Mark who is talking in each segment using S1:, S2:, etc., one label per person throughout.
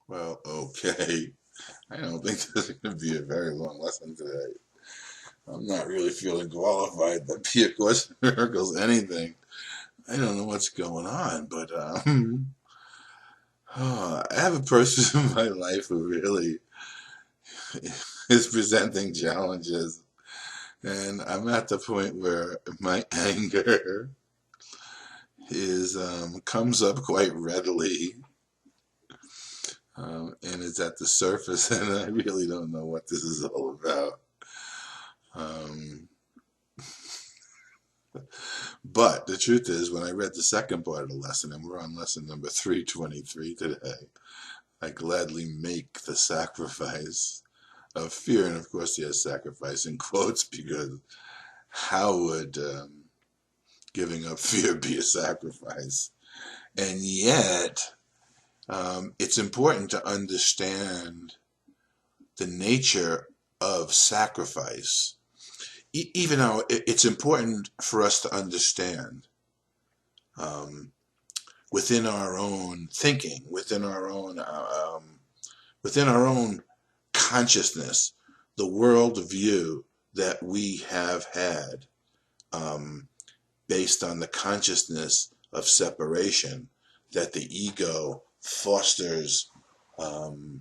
S1: Well, okay. I don't think this is going to be a very long lesson today. I'm not really feeling qualified to be a Course in Miracles anything. I don't know what's going on, but I have a person in my life who really is presenting challenges, and I'm at the point where my anger is comes up quite readily, and it's at the surface, and I really don't know what this is all about. Um, but the truth is, when I read the second part of the lesson, and we're on lesson number 323 today, I gladly make the sacrifice of fear. And of course, he has sacrifice in quotes because how would giving up fear be a sacrifice? And yet, it's important to understand the nature of sacrifice, even though it's important for us to understand um, within our own thinking, within our own consciousness, the worldview that we have had um, based on the consciousness of separation that the ego um,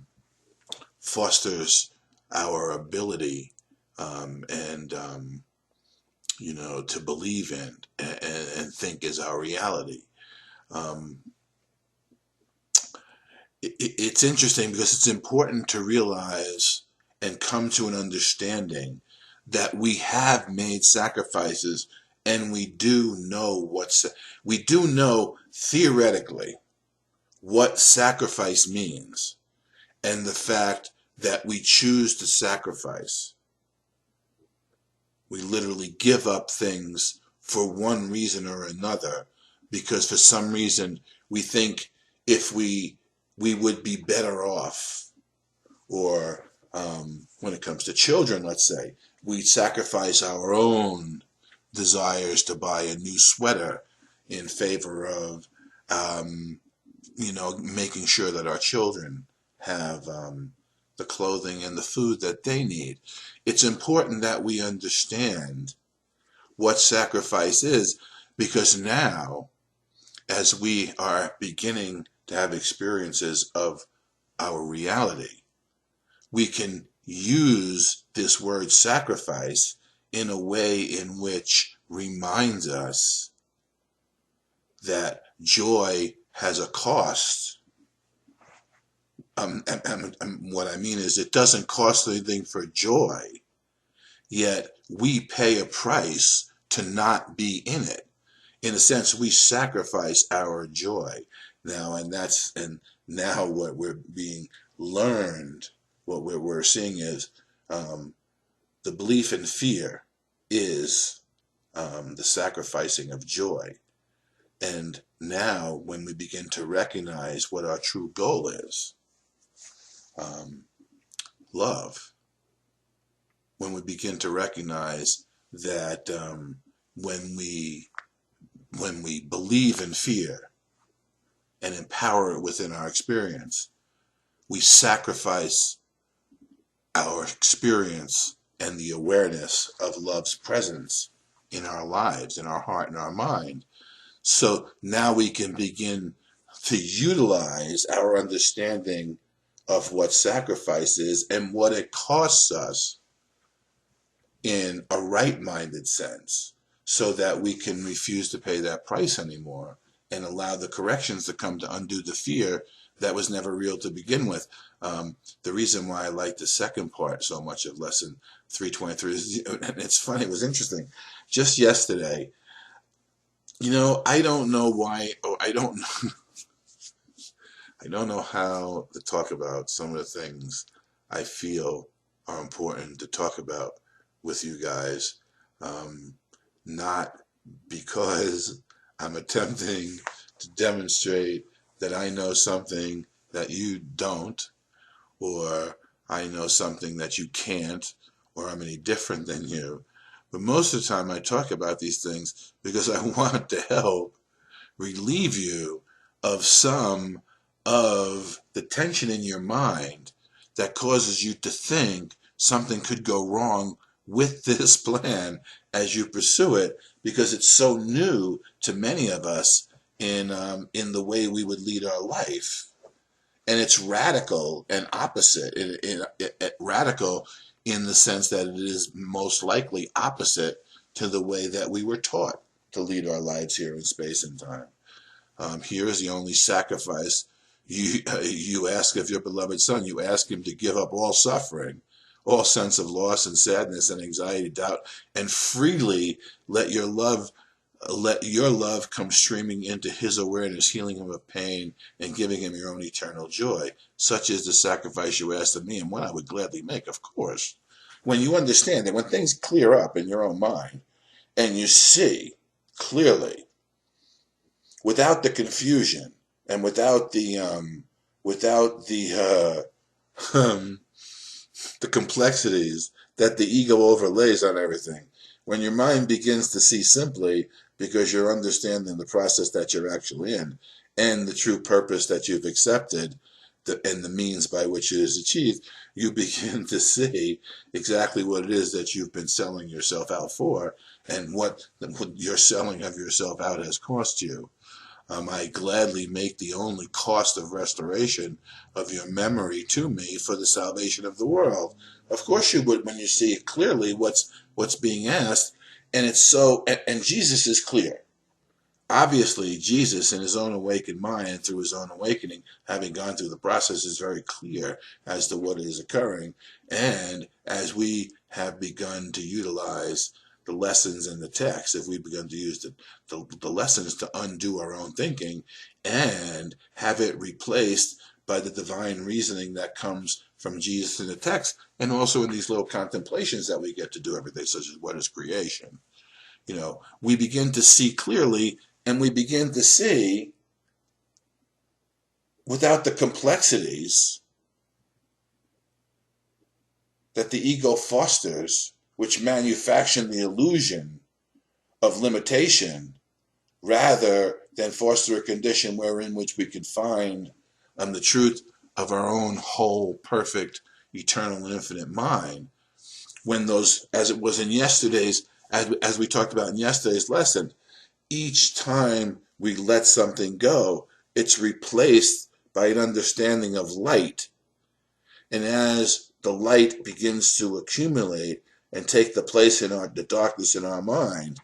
S1: fosters our ability and to believe in and think is our reality. Um, it's interesting because it's important to realize and come to an understanding that we have made sacrifices, and we do know theoretically what sacrifice means, and the fact that we choose to sacrifice. We literally give up things for one reason or another because for some reason we think if we would be better off. Or when it comes to children, let's say, we sacrifice our own desires to buy a new sweater in favor of making sure that our children have the clothing and the food that they need. It's important that we understand what sacrifice is, because now, as we are beginning to have experiences of our reality, we can use this word sacrifice in a way in which reminds us that joy has a cost. What I mean is, it doesn't cost anything for joy, yet we pay a price to not be in it. In a sense, we sacrifice our joy now, and now what we're being learned, what we're seeing is the belief in fear is the sacrificing of joy. And now, when we begin to recognize what our true goal is, love, when we begin to recognize that when we believe in fear and empower it within our experience, we sacrifice our experience and the awareness of love's presence in our lives, in our heart, and our mind. So now we can begin to utilize our understanding of what sacrifice is and what it costs us in a right-minded sense, so that we can refuse to pay that price anymore and allow the corrections to come to undo the fear that was never real to begin with. The reason why I like the second part so much of lesson 323 is, and it's funny, it was interesting. Just yesterday, I don't know why, I don't know how to talk about some of the things I feel are important to talk about with you guys. Not because I'm attempting to demonstrate that I know something that you don't, or I know something that you can't, or I'm any different than you. But most of the time I talk about these things because I want to help relieve you of some of the tension in your mind that causes you to think something could go wrong with this plan as you pursue it, because it's so new to many of us in the way we would lead our life. And it's radical and opposite. Radical in the sense that it is most likely opposite to the way that we were taught to lead our lives here in space and time. Here is the only sacrifice you ask of your beloved Son. You ask him to give up all suffering, all sense of loss and sadness and anxiety, doubt, and freely let your love come streaming into his awareness, healing him of pain and giving him your own eternal joy. Such is the sacrifice you ask of me, and one I would gladly make, of course. When you understand that, when things clear up in your own mind and you see clearly, without the confusion and without the the complexities that the ego overlays on everything, when your mind begins to see simply, because you're understanding the process that you're actually in and the true purpose that you've accepted, and the means by which it is achieved, you begin to see exactly what it is that you've been selling yourself out for, and what your selling of yourself out has cost you. I gladly make the only cost of restoration of your memory to me for the salvation of the world. Of course you would, when you see it clearly what's being asked, and it's so, and Jesus is clear. Obviously, Jesus, in his own awakened mind, through his own awakening, having gone through the process, is very clear as to what is occurring. And as we have begun to utilize the lessons in the text, if we've begun to use the lessons to undo our own thinking and have it replaced by the divine reasoning that comes from Jesus in the text, and also in these little contemplations that we get to do every day, such as what is creation. We begin to see clearly, and we begin to see without the complexities that the ego fosters, which manufacture the illusion of limitation, rather than foster a condition wherein which we could find the truth of our own whole, perfect, eternal, and infinite mind. When those, as it was in yesterday's, as we talked about in yesterday's lesson, each time we let something go, it's replaced by an understanding of light. And as the light begins to accumulate and take the place in the darkness in our mind,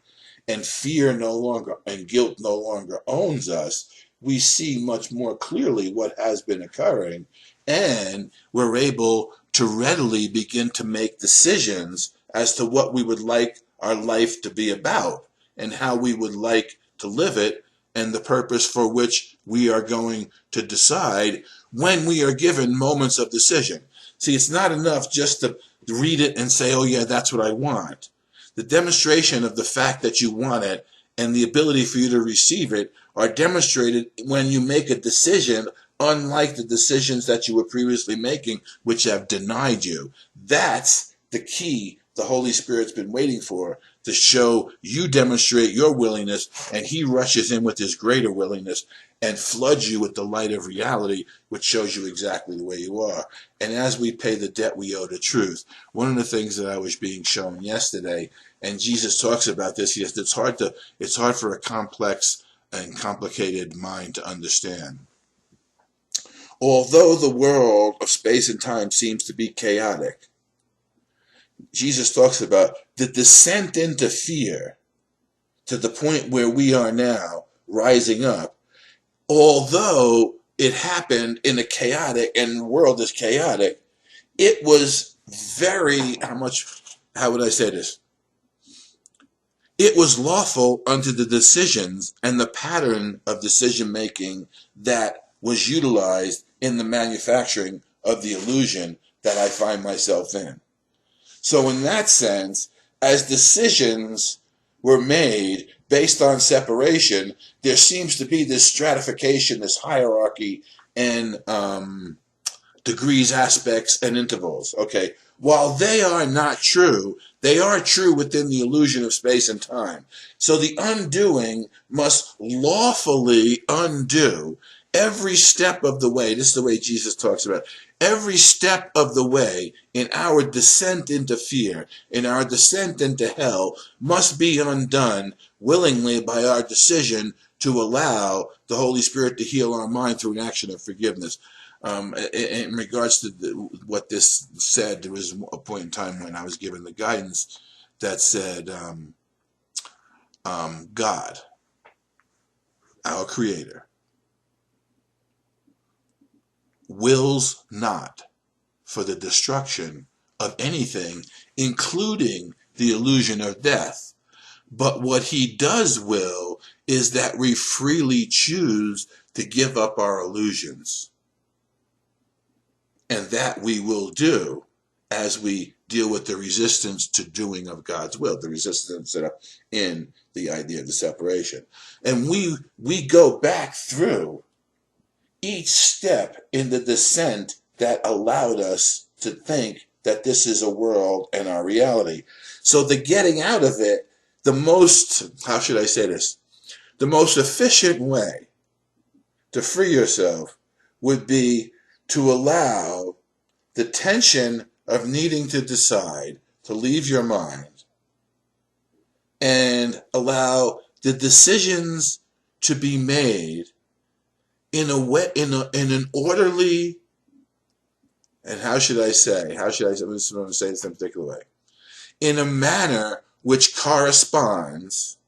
S1: and fear no longer and guilt no longer owns us, we see much more clearly what has been occurring, and we're able to readily begin to make decisions as to what we would like our life to be about and how we would like to live it, and the purpose for which we are going to decide when we are given moments of decision. See, it's not enough just to read it and say, oh yeah, that's what I want. The demonstration of the fact that you want it and the ability for you to receive it are demonstrated when you make a decision, unlike the decisions that you were previously making, which have denied you. That's the key the Holy Spirit's been waiting for, to show you demonstrate your willingness, and he rushes in with his greater willingness and floods you with the light of reality, which shows you exactly the way you are. And as we pay the debt we owe to truth, one of the things that I was being shown yesterday, and Jesus talks about this, yes, it's hard for a complex and complicated mind to understand. Although the world of space and time seems to be chaotic, Jesus talks about the descent into fear to the point where we are now rising up. Although it happened in a chaotic, and the world is chaotic, it was very, how would I say this? It was lawful unto the decisions and the pattern of decision making that was utilized in the manufacturing of the illusion that I find myself in. So in that sense, as decisions were made based on separation, there seems to be this stratification, this hierarchy, and degrees, aspects, and intervals. Okay, while they are not true, they are true within the illusion of space and time. So the undoing must lawfully undo Every step of the way, this is the way Jesus talks about it, every step of the way in our descent into fear, in our descent into hell, must be undone willingly by our decision to allow the Holy Spirit to heal our mind through an action of forgiveness. In regards to what this said, there was a point in time when I was given the guidance that said, God, our Creator, wills not for the destruction of anything, including the illusion of death. But what he does will is that we freely choose to give up our illusions. And that we will do as we deal with the resistance to doing of God's will, the resistance in the idea of the separation. And we go back through each step in the descent that allowed us to think that this is a world and our reality. So the getting out of it, the most, how should I say this? The most efficient way to free yourself would be to allow the tension of needing to decide to leave your mind and allow the decisions to be made in a way, in an orderly, and I'm going to say this in a particular way, in a manner which corresponds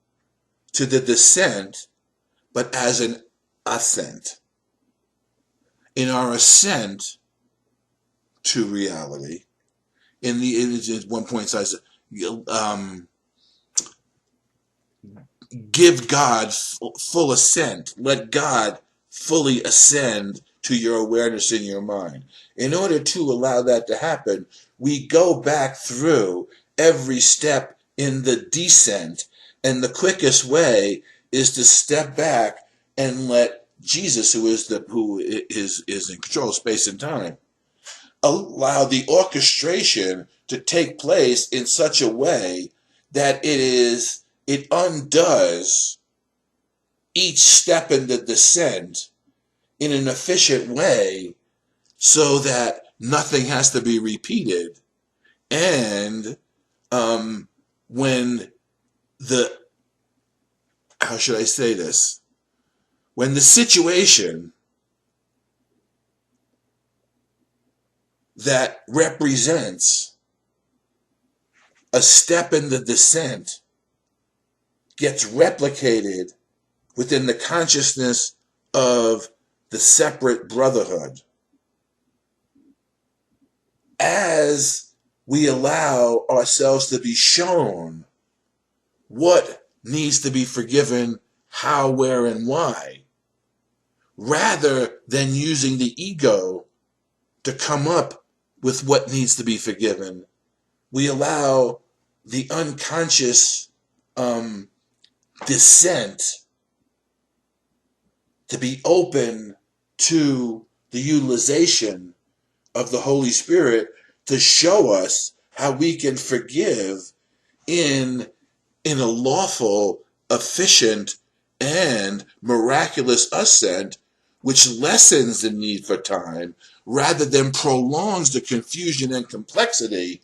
S1: to the descent, but as an ascent. In our ascent to reality, in the image at one point says, give God full assent. Let God fully ascend to your awareness in your mind. In order to allow that to happen, we go back through every step in the descent, and the quickest way is to step back and let Jesus, who is in control of space and time, allow the orchestration to take place in such a way that it undoes each step in the descent in an efficient way so that nothing has to be repeated. And when the, how should I say this? When the situation that represents a step in the descent gets replicated within the consciousness of the separate brotherhood, as we allow ourselves to be shown what needs to be forgiven, how, where, and why, rather than using the ego to come up with what needs to be forgiven, we allow the unconscious descent to be open to the utilization of the Holy Spirit to show us how we can forgive in a lawful, efficient, and miraculous ascent, which lessens the need for time rather than prolongs the confusion and complexity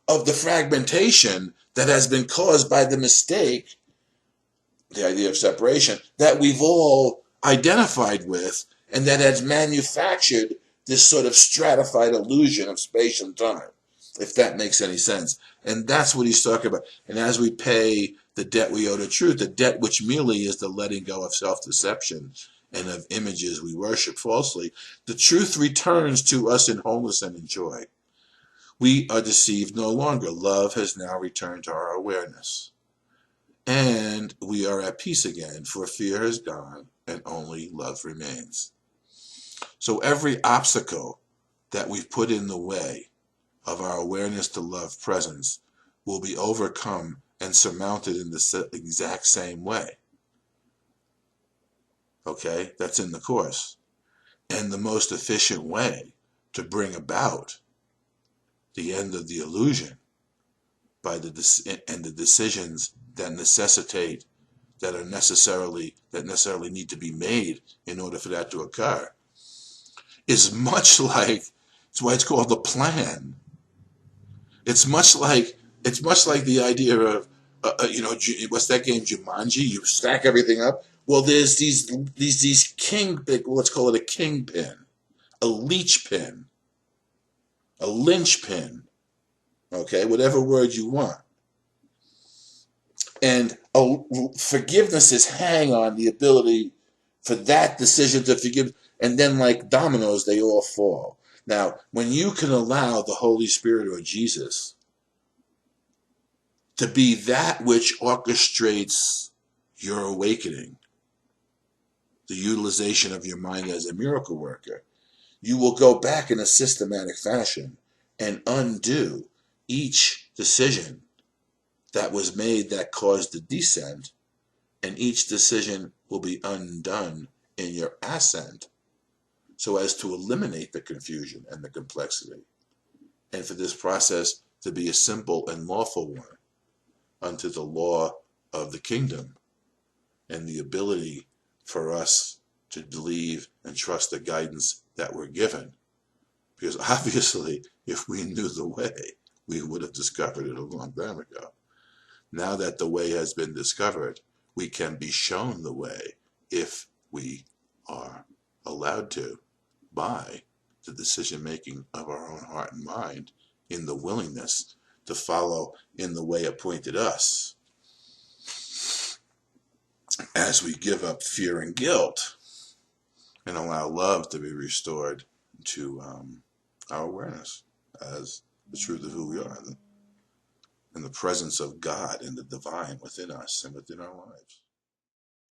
S1: of the fragmentation that has been caused by the mistake, the idea of separation, that we've all identified with, and that has manufactured this sort of stratified illusion of space and time, if that makes any sense. And that's what he's talking about. And as we pay the debt we owe to truth, the debt which merely is the letting go of self-deception and of images we worship falsely, the truth returns to us in wholeness and in joy. We are deceived no longer. Love has now returned to our awareness. And we are at peace again, for fear has gone and only love remains. So every obstacle that we've put in the way of our awareness to love presence will be overcome and surmounted in the exact same way. Okay, that's in the Course. And the most efficient way to bring about the end of the illusion by the decisions that necessitate that necessarily need to be made in order for that to occur, is much like, it's why it's called the plan. It's much like the idea of what's that game, Jumanji? You stack everything up. Well, there's these let's call it a kingpin, a leech pin, a linchpin, okay, whatever word you want. And forgiveness is hang on the ability for that decision to forgive, and then like dominoes, they all fall. Now, when you can allow the Holy Spirit or Jesus to be that which orchestrates your awakening, the utilization of your mind as a miracle worker, you will go back in a systematic fashion and undo each decision that was made that caused the descent, and each decision will be undone in your ascent, so as to eliminate the confusion and the complexity, and for this process to be a simple and lawful one unto the law of the kingdom, and the ability for us to believe and trust the guidance that we're given. Because obviously, if we knew the way, we would have discovered it a long time ago. Now that the way has been discovered, we can be shown the way if we are allowed to by the decision-making of our own heart and mind, in the willingness to follow in the way appointed us, as we give up fear and guilt and allow love to be restored to our awareness as the truth of who we are, and the presence of God and the divine within us and within our lives.